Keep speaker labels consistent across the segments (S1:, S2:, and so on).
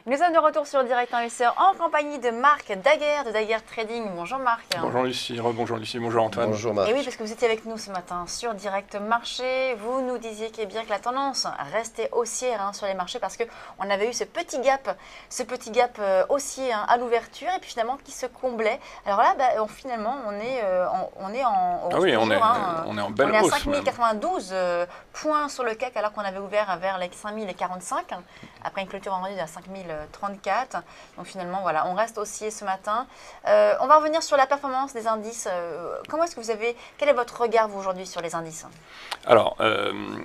S1: Nous sommes de retour sur Direct Investisseur en compagnie de Marc Daguerre de Daguerre Trading. Bonjour Marc.
S2: Bonjour Lucie, rebonjour Lucie, bonjour Antoine.
S3: Bonjour Marc.
S1: Et oui, parce que vous étiez avec nous ce matin sur Direct Marché. Vous nous disiez qu'il est bien que la tendance restait haussière sur les marchés parce qu'on avait eu ce petit gap haussier à l'ouverture et puis finalement qui se comblait. Alors là, finalement, on est en hausse.
S2: Ah oui, on est en belle hausse.
S1: On est à 5092 points sur le CAC alors qu'on avait ouvert vers les 5045. Après une clôture vendredi à 5034. Donc finalement, voilà, on reste haussier ce matin. On va revenir sur la performance des indices. Comment est-ce que quel est votre regard vous aujourd'hui sur les indices?
S2: Alors,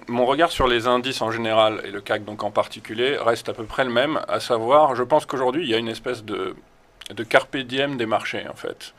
S2: mon regard sur les indices en général et le CAC donc en particulier reste à peu près le même, à savoir, je pense qu'aujourd'hui il y a une espèce de carpe diem des marchés en fait.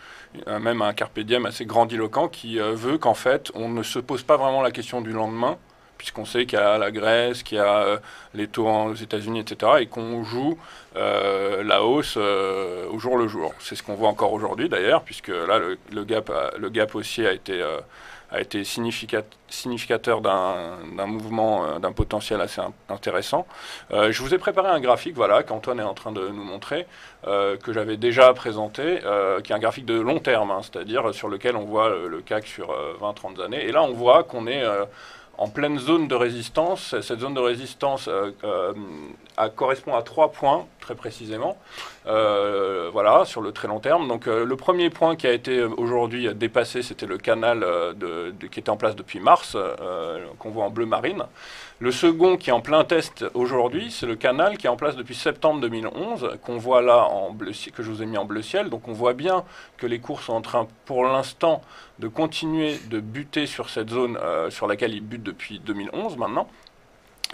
S2: Même un carpe diem assez grandiloquent qui veut qu'en fait on ne se pose pas vraiment la question du lendemain, puisqu'on sait qu'il y a la Grèce, qu'il y a les taux aux États-Unis, etc., et qu'on joue la hausse au jour le jour. C'est ce qu'on voit encore aujourd'hui d'ailleurs, puisque là le gap haussier a été significateur d'un mouvement, d'un potentiel assez intéressant. Je vous ai préparé un graphique, voilà, qu'Antoine est en train de nous montrer, que j'avais déjà présenté, qui est un graphique de long terme, c'est-à-dire sur lequel on voit le CAC sur 20-30 années. Et là, on voit qu'on est en pleine zone de résistance. Cette zone de résistance correspond à 3 points, très précisément, voilà, sur le très long terme. Donc le premier point qui a été aujourd'hui dépassé, c'était le canal qui était en place depuis mars, qu'on voit en bleu marine. Le second qui est en plein test aujourd'hui, c'est le canal qui est en place depuis septembre 2011, qu'on voit là en bleu, que je vous ai mis en bleu ciel. Donc on voit bien que les cours sont en train, pour l'instant, de continuer de buter sur cette zone sur laquelle ils butent depuis 2011 maintenant.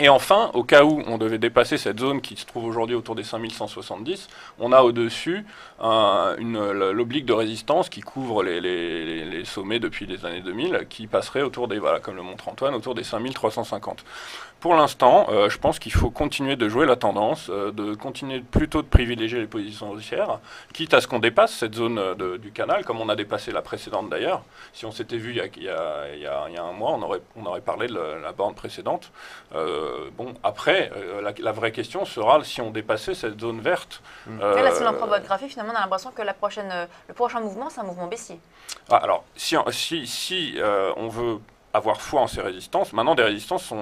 S2: Et enfin, au cas où on devait dépasser cette zone qui se trouve aujourd'hui autour des 5170, on a au-dessus l'oblique de résistance qui couvre les sommets depuis les années 2000, qui passerait autour des, voilà, comme le montre Antoine, autour des 5350. Pour l'instant, je pense qu'il faut continuer de jouer la tendance, de continuer plutôt de privilégier les positions haussières, quitte à ce qu'on dépasse cette zone du canal, comme on a dépassé la précédente d'ailleurs. Si on s'était vu il y a un mois, on aurait parlé de la borne précédente. Bon, après, la vraie question sera si on dépassait cette zone verte.
S1: Là, si on prend votre graphique, finalement, on a l'impression que le prochain mouvement, c'est un mouvement baissier.
S2: Alors, si on veut avoir foi en ces résistances, maintenant des résistances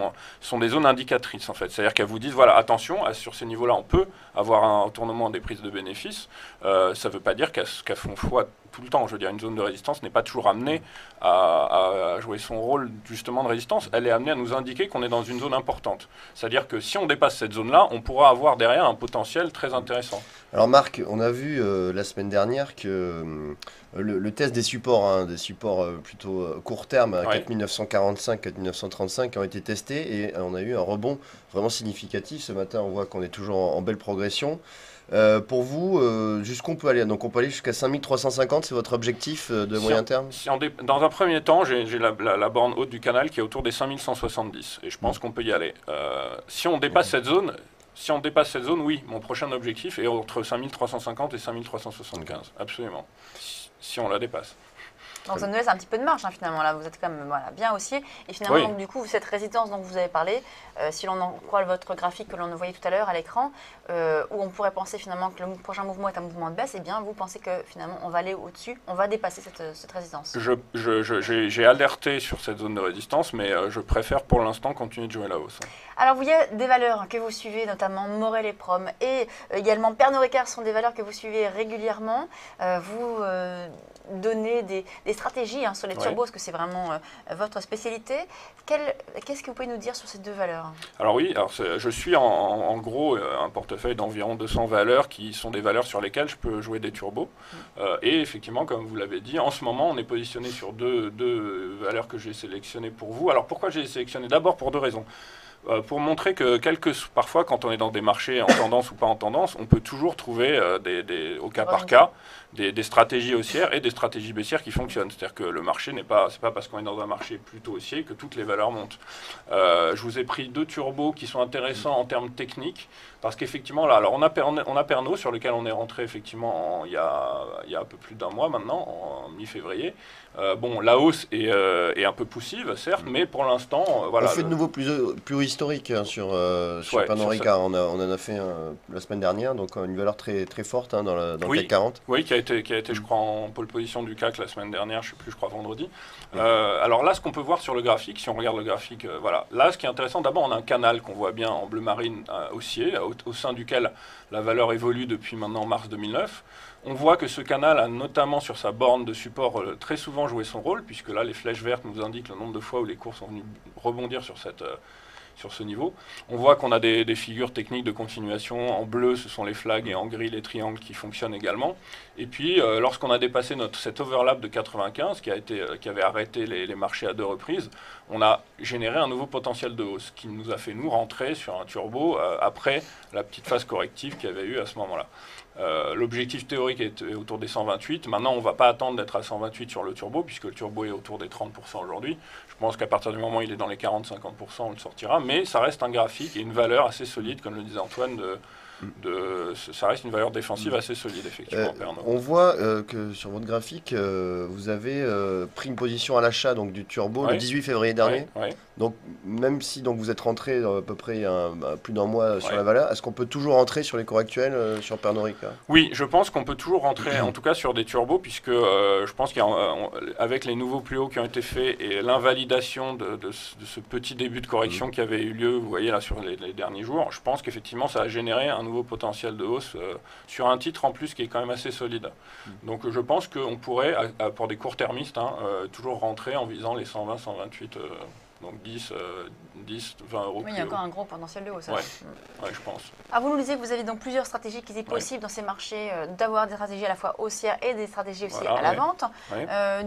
S2: sont des zones indicatrices en fait. C'est-à-dire qu'elles vous disent, voilà, attention, sur ces niveaux-là, on peut avoir un retournement des prises de bénéfices. Ça ne veut pas dire qu'elles font foi tout le temps. Je veux dire, une zone de résistance n'est pas toujours amenée à jouer son rôle justement de résistance. Elle est amenée à nous indiquer qu'on est dans une zone importante. C'est-à-dire que si on dépasse cette zone-là, on pourra avoir derrière un potentiel très intéressant.
S3: Alors Marc, on a vu la semaine dernière que le test des supports plutôt court terme, à 4945, 4935, ont été testés et on a eu un rebond vraiment significatif. Ce matin, on voit qu'on est toujours en belle progression. Pour vous, jusqu'où on peut aller? Donc on peut aller jusqu'à 5350, c'est votre objectif de moyen terme?
S2: Dans un premier temps, j'ai la borne haute du canal qui est autour des 5170 et je pense qu'on peut y aller. Si on dépasse cette zone, oui, mon prochain objectif est entre 5350 et 5375, absolument, si on la dépasse.
S1: Donc ça nous laisse un petit peu de marge finalement, là vous êtes quand même bien haussier. Et finalement, donc, du coup, cette résistance dont vous avez parlé, si l'on en croit votre graphique que l'on voyait tout à l'heure à l'écran, où on pourrait penser finalement que le prochain mouvement est un mouvement de baisse, et bien vous pensez que finalement on va aller au-dessus, on va dépasser cette résistance?
S2: J'ai alerté sur cette zone de résistance, mais je préfère pour l'instant continuer de jouer la hausse.
S1: Alors il y a des valeurs que vous suivez, notamment Morel et Prom, et également Pernod Ricard sont des valeurs que vous suivez régulièrement. Vous donnez des stratégies sur les turbos, parce que c'est vraiment votre spécialité. Qu'est-ce que vous pouvez nous dire sur ces deux valeurs?
S2: Alors oui, je suis en gros un portefeuille d'environ 200 valeurs qui sont des valeurs sur lesquelles je peux jouer des turbos. Et effectivement, comme vous l'avez dit, en ce moment, on est positionné sur deux valeurs que j'ai sélectionnées pour vous. Alors pourquoi j'ai sélectionné? D'abord pour deux raisons. Pour montrer que parfois, quand on est dans des marchés en tendance ou pas en tendance, on peut toujours trouver au cas par cas des stratégies haussières et des stratégies baissières qui fonctionnent. C'est-à-dire que le marché c'est pas parce qu'on est dans un marché plutôt haussier que toutes les valeurs montent. Je vous ai pris 2 turbos qui sont intéressants en termes techniques, parce qu'effectivement, là, alors on a Pernod sur lequel on est rentré effectivement il y a un peu plus d'1 mois maintenant, en mi-février. Bon, la hausse est un peu poussive, certes, mais pour l'instant, voilà.
S3: On fait de nouveau plus historique hein, sur Pernod Ricard. On en a fait la semaine dernière, donc une valeur très, très forte hein, dans le CAC 40.
S2: Oui, qui a été, je crois, en pole position du CAC la semaine dernière, je crois vendredi. Alors là, ce qu'on peut voir sur le graphique, si on regarde le graphique, voilà. Là, ce qui est intéressant, d'abord, on a un canal qu'on voit bien en bleu marine haussier, au sein duquel la valeur évolue depuis maintenant mars 2009. On voit que ce canal a notamment sur sa borne de support très souvent joué son rôle, puisque là, les flèches vertes nous indiquent le nombre de fois où les cours sont venus rebondir sur ce niveau. On voit qu'on a des figures techniques de continuation. En bleu, ce sont les flags, et en gris, les triangles qui fonctionnent également. Et puis, lorsqu'on a dépassé cet overlap de 95, qui avait arrêté les marchés à 2 reprises, on a généré un nouveau potentiel de hausse, qui nous a fait, nous, rentrer sur un turbo après la petite phase corrective qu'il y avait eu à ce moment-là. L'objectif théorique est autour des 128. Maintenant, on ne va pas attendre d'être à 128 sur le turbo, puisque le turbo est autour des 30% aujourd'hui. Je pense qu'à partir du moment où il est dans les 40-50%, on le sortira. Mais ça reste un graphique et une valeur assez solide, comme le disait Antoine, ça reste une valeur défensive assez solide, effectivement.
S3: On voit que sur votre graphique, vous avez pris une position à l'achat du turbo le 18 février dernier. Donc, même si vous êtes rentré à peu près plus d'1 mois sur la valeur, est-ce qu'on peut toujours rentrer sur les cours actuels sur Pernod Ricard?
S2: Oui, je pense qu'on peut toujours rentrer, en tout cas sur des turbos, puisque je pense qu'avec les nouveaux plus hauts qui ont été faits et l'invalidation de ce petit début de correction qui avait eu lieu, vous voyez là sur les derniers jours, je pense qu'effectivement ça a généré un nouveau potentiel de hausse sur un titre en plus qui est quand même assez solide. Donc je pense qu'on pourrait, pour des court-termistes, toujours rentrer en visant les 120, 128. Donc 10, 20 euros.
S1: Oui, il y a encore un gros potentiel de hausse.
S2: Ouais, je pense.
S1: Vous nous disiez que vous aviez donc plusieurs stratégies qui étaient possibles dans ces marchés, d'avoir des stratégies à la fois haussières et des stratégies aussi à la vente.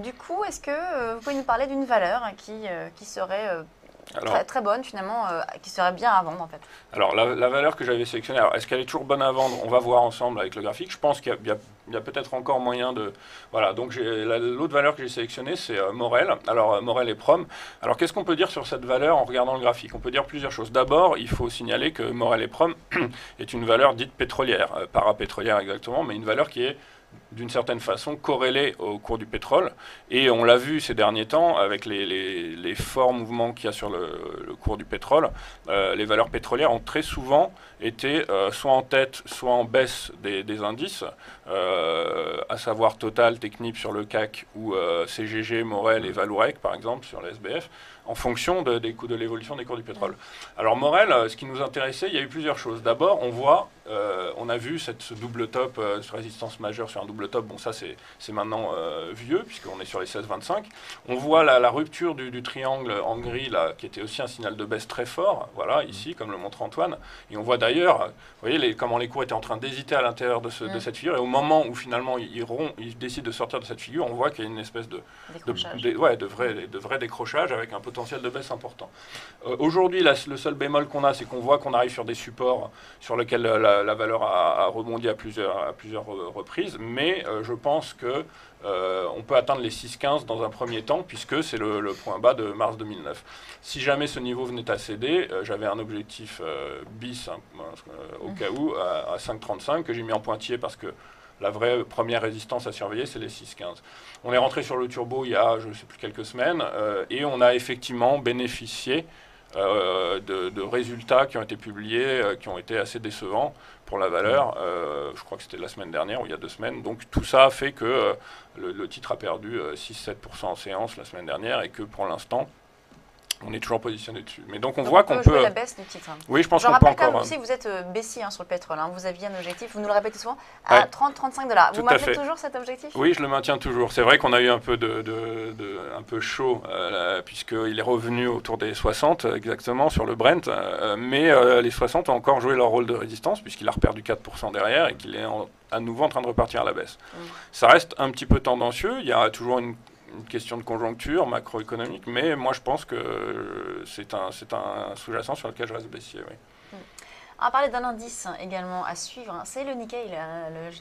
S1: Du coup, est-ce que vous pouvez nous parler d'une valeur qui serait très bonne finalement, qui serait bien à vendre en fait?
S2: Alors la valeur que j'avais sélectionnée, est-ce qu'elle est toujours bonne à vendre? On va voir ensemble avec le graphique. Je pense qu'il y a peut-être encore moyen de... Voilà, donc l'autre valeur que j'ai sélectionnée, c'est Morel. Alors Morel et Prom. Alors qu'est-ce qu'on peut dire sur cette valeur en regardant le graphique? On peut dire plusieurs choses. D'abord, il faut signaler que Morel et Prom est une valeur dite pétrolière, parapétrolière exactement, mais une valeur qui est d'une certaine façon corrélée au cours du pétrole. Et on l'a vu ces derniers temps avec les forts mouvements qu'il y a sur le cours du pétrole. Les valeurs pétrolières ont très souvent été soit en tête, soit en baisse des indices, à savoir Total, Technip sur le CAC ou CGG, Morel et Valourec par exemple sur la SBF, en fonction de l'évolution des cours du pétrole. Alors Morel, ce qui nous intéressait, il y a eu plusieurs choses. D'abord, on a vu ce double top, résistance majeure sur un double top. Bon, ça c'est maintenant vieux, puisqu'on est sur les 16,25. On voit la rupture du triangle en gris, là, qui était aussi un signal de baisse très fort, voilà, ici, comme le montre Antoine. Et on voit d'ailleurs, vous voyez comment les cours étaient en train d'hésiter à l'intérieur de cette figure, et au moment où finalement ils décident de sortir de cette figure, on voit qu'il y a une espèce de vrai décrochage avec un potentiel de baisse important. Aujourd'hui, le seul bémol qu'on a, c'est qu'on voit qu'on arrive sur des supports sur lesquels la valeur a rebondi à plusieurs reprises, mais je pense que on peut atteindre les 6,15 dans un premier temps, puisque c'est le point bas de mars 2009. Si jamais ce niveau venait à céder, j'avais un objectif bis, au cas où, à 5,35, que j'ai mis en pointillé parce que la vraie première résistance à surveiller, c'est les 6,15. On est rentré sur le turbo il y a, je ne sais plus, quelques semaines, et on a effectivement bénéficié de résultats qui ont été publiés, qui ont été assez décevants pour la valeur. Je crois que c'était la semaine dernière ou il y a 2 semaines. Donc tout ça a fait que le titre a perdu 6-7% en séance la semaine dernière et que pour l'instant, on est toujours positionné dessus. Mais donc on voit qu'on peut...
S1: la baisse du titre.
S2: Oui, je pense qu'on peut encore...
S1: Je rappelle aussi que vous êtes baissier sur le pétrole. Vous aviez un objectif, vous nous le répétez souvent, à 30-35 $. Vous maintenez toujours cet objectif?
S2: Oui, je le maintiens toujours. C'est vrai qu'on a eu un peu un peu chaud, puisqu'il est revenu autour des 60 exactement sur le Brent. Mais les 60 ont encore joué leur rôle de résistance, puisqu'il a reperdu 4% derrière et qu'il est à nouveau en train de repartir à la baisse. Ça reste un petit peu tendancieux. Il y a toujours une question de conjoncture macroéconomique, mais moi je pense que c'est un sous-jacent sur lequel je reste baissier. Oui.
S1: On va parler d'un indice également à suivre, c'est le Nikkei,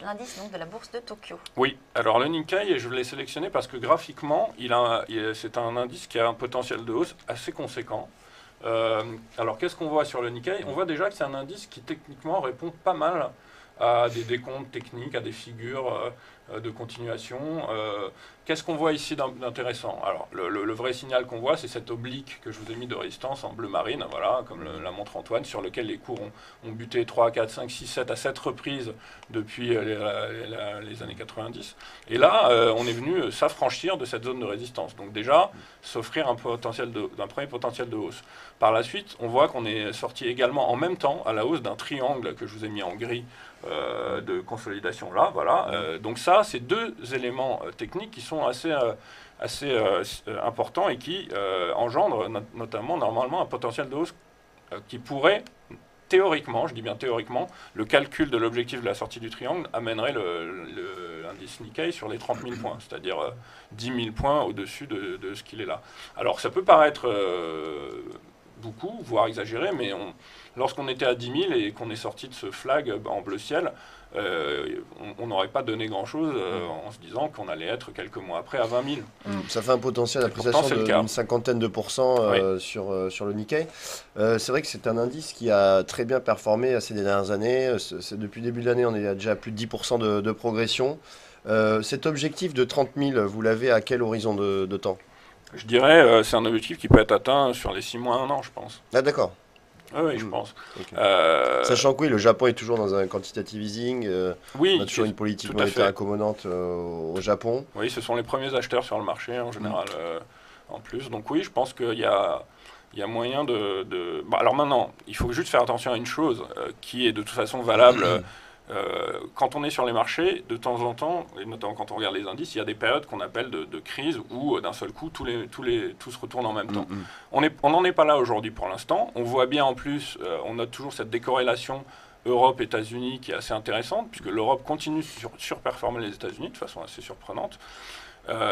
S1: l'indice de la bourse de Tokyo.
S2: Oui, alors le Nikkei, je l'ai sélectionné parce que graphiquement, c'est un indice qui a un potentiel de hausse assez conséquent. Alors qu'est-ce qu'on voit sur le Nikkei? On voit déjà que c'est un indice qui techniquement répond pas mal à des décomptes techniques, à des figures de continuation. Qu'est-ce qu'on voit ici d'intéressant? Alors, le vrai signal qu'on voit, c'est cette oblique que je vous ai mis de résistance en bleu marine, voilà, comme la montre Antoine, sur lequel les cours ont buté 3, 4, 5, 6, 7 à 7 reprises depuis les années 90. Et là, on est venu s'affranchir de cette zone de résistance. Donc déjà, s'offrir un premier potentiel de hausse. Par la suite, on voit qu'on est sorti également en même temps à la hausse d'un triangle que je vous ai mis en gris de consolidation là, voilà. Donc ça, c'est deux éléments techniques qui sont assez importants et qui engendrent notamment normalement un potentiel de hausse qui pourrait théoriquement, je dis bien théoriquement, le calcul de l'objectif de la sortie du triangle amènerait l'indice Nikkei sur les 30 000 points, c'est-à-dire 10 000 points au-dessus de ce qu'il est là. Alors ça peut paraître beaucoup, voire exagéré, mais lorsqu'on était à 10 000 et qu'on est sorti de ce flag en bleu ciel, on n'aurait pas donné grand-chose en se disant qu'on allait être quelques mois après à 20 000.
S3: Ça fait un potentiel d'appréciation d'une cinquantaine de pourcents oui. sur le Nikkei. C'est vrai que c'est un indice qui a très bien performé ces dernières années. Depuis le début de l'année, on est à déjà plus de 10% de progression. Cet objectif de 30 000, vous l'avez à quel horizon de temps?
S2: Je dirais c'est un objectif qui peut être atteint sur les 6 mois, 1 an, je pense.
S3: Ah d'accord.
S2: Oui, je pense.
S3: Okay. Sachant que oui, le Japon est toujours dans un quantitative easing. Oui, on a toujours une politique monétaire accommodante au Japon.
S2: Oui, ce sont les premiers acheteurs sur le marché en général, en plus. Donc oui, je pense qu'il y a moyen de... Bon, alors maintenant, il faut juste faire attention à une chose qui est de toute façon valable... quand on est sur les marchés, de temps en temps, et notamment quand on regarde les indices, il y a des périodes qu'on appelle de crise où d'un seul coup tout se retourne en même temps. On n'en est pas là aujourd'hui pour l'instant. On voit bien en plus, on note toujours cette décorrélation Europe-États-Unis qui est assez intéressante, puisque l'Europe continue de surperformer les États-Unis de façon assez surprenante.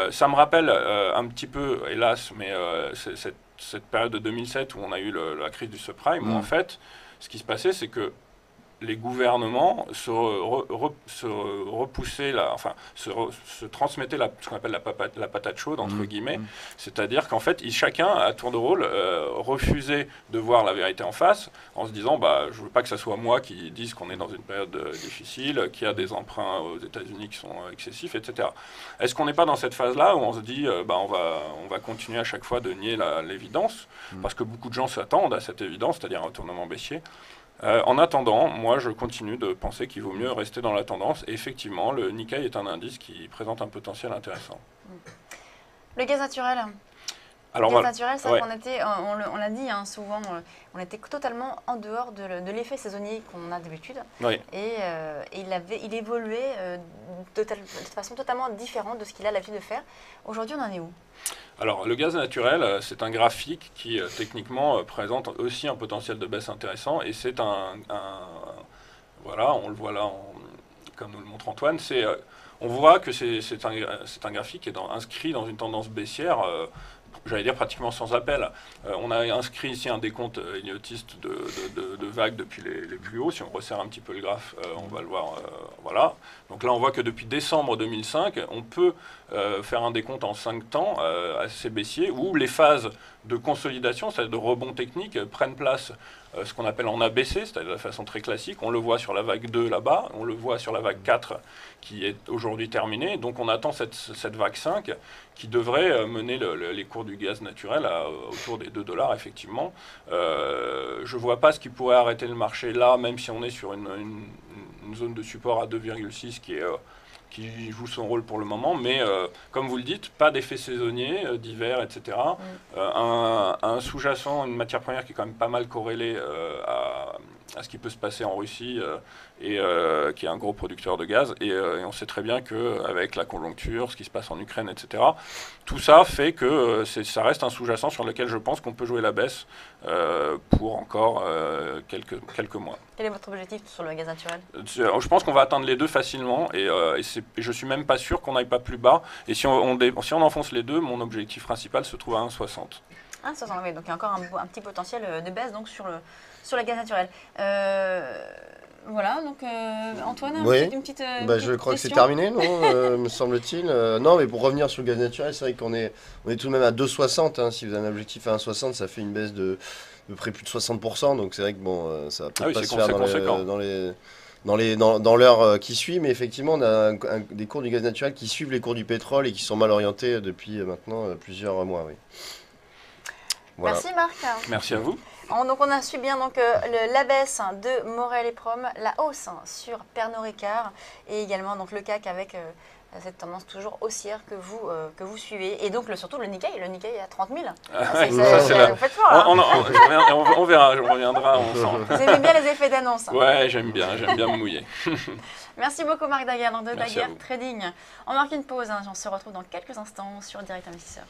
S2: Ça me rappelle un petit peu, hélas, mais cette période de 2007 où on a eu la crise du subprime, où en fait, ce qui se passait, c'est que les gouvernements se transmettaient ce qu'on appelle la patate chaude, entre guillemets. C'est-à-dire qu'en fait, chacun, à tour de rôle, refusait de voir la vérité en face, en se disant, je ne veux pas que ce soit moi qui dise qu'on est dans une période difficile, qu'il y a des emprunts aux États-Unis qui sont excessifs, etc. Est-ce qu'on n'est pas dans cette phase-là où on se dit, on va continuer à chaque fois de nier l'évidence, parce que beaucoup de gens s'attendent à cette évidence, c'est-à-dire un retournement baissier. En attendant, moi je continue de penser qu'il vaut mieux rester dans la tendance. Et effectivement, le Nikkei est un indice qui présente un potentiel intéressant.
S1: Le gaz naturel. Alors, le gaz naturel, c'est vrai qu'on était, on l'a dit souvent, on était totalement en dehors de l'effet saisonnier qu'on a d'habitude.
S2: Oui.
S1: Et il évoluait de façon totalement différente de ce qu'il a l'habitude de faire. Aujourd'hui, on en est où?
S2: Alors, le gaz naturel, c'est un graphique qui, techniquement, présente aussi un potentiel de baisse intéressant. Et c'est voilà, on le voit là, comme nous le montre Antoine. On voit que c'est un graphique qui est inscrit dans une tendance baissière, j'allais dire pratiquement sans appel. On a inscrit ici un décompte idiotiste de vagues depuis les plus hauts. Si on resserre un petit peu le graphe, on va le voir. Voilà. Donc là, on voit que depuis décembre 2005, on peut faire un décompte en 5 temps assez baissier, où les phases de consolidation, c'est-à-dire de rebond technique, prennent place ce qu'on appelle en ABC, c'est-à-dire de façon très classique. On le voit sur la vague 2 là-bas, on le voit sur la vague 4 qui est aujourd'hui terminée. Donc on attend cette vague 5 qui devrait mener les cours du gaz naturel autour des $2, effectivement. Je ne vois pas ce qui pourrait arrêter le marché là, même si on est sur une zone de support à 2,6 qui joue son rôle pour le moment, mais comme vous le dites, pas d'effet saisonnier d'hiver, etc. Un sous-jacent, une matière première qui est quand même pas mal corrélée à ce qui peut se passer en Russie et qui est un gros producteur de gaz. Et on sait très bien qu'avec la conjoncture, ce qui se passe en Ukraine, etc., tout ça fait que ça reste un sous-jacent sur lequel je pense qu'on peut jouer la baisse pour encore quelques mois.
S1: Quel est votre objectif sur le gaz naturel?
S2: Je pense qu'on va atteindre les deux facilement et je suis même pas sûr qu'on n'aille pas plus bas. Et si on enfonce les deux, mon objectif principal se trouve à 1,60.
S1: Ah, 60, oui, donc il y a encore un petit potentiel de baisse donc, sur le gaz naturel. Voilà, donc Antoine, une petite
S3: je crois que c'est
S1: question.
S3: terminé, non me semble-t-il. Non, mais pour revenir sur le gaz naturel, c'est vrai qu'on est tout de même à 2,60. Hein. Si vous avez un objectif à 1,60, ça fait une baisse de près plus de 60%. Donc c'est vrai que bon, ça va peut-être pas se faire dans l'heure qui suit. Mais effectivement, on a des cours du gaz naturel qui suivent les cours du pétrole et qui sont mal orientés depuis maintenant plusieurs mois. Oui.
S1: Voilà. Merci Marc.
S2: Merci à vous.
S1: Donc on a su bien donc, la baisse de Morel et Prom, la hausse sur Pernod Ricard et également donc, le CAC avec cette tendance toujours haussière que vous suivez. Et donc surtout le Nikkei est à 30 000. Vous faites fort, hein.
S2: On verra, on reviendra ensemble.
S1: Vous aimez bien les effets d'annonce.
S2: Ouais, j'aime bien me mouiller.
S1: Merci beaucoup Marc Daguerre de Daguerre Trading. On marque une pause, on se retrouve dans quelques instants sur Direct Investisseur.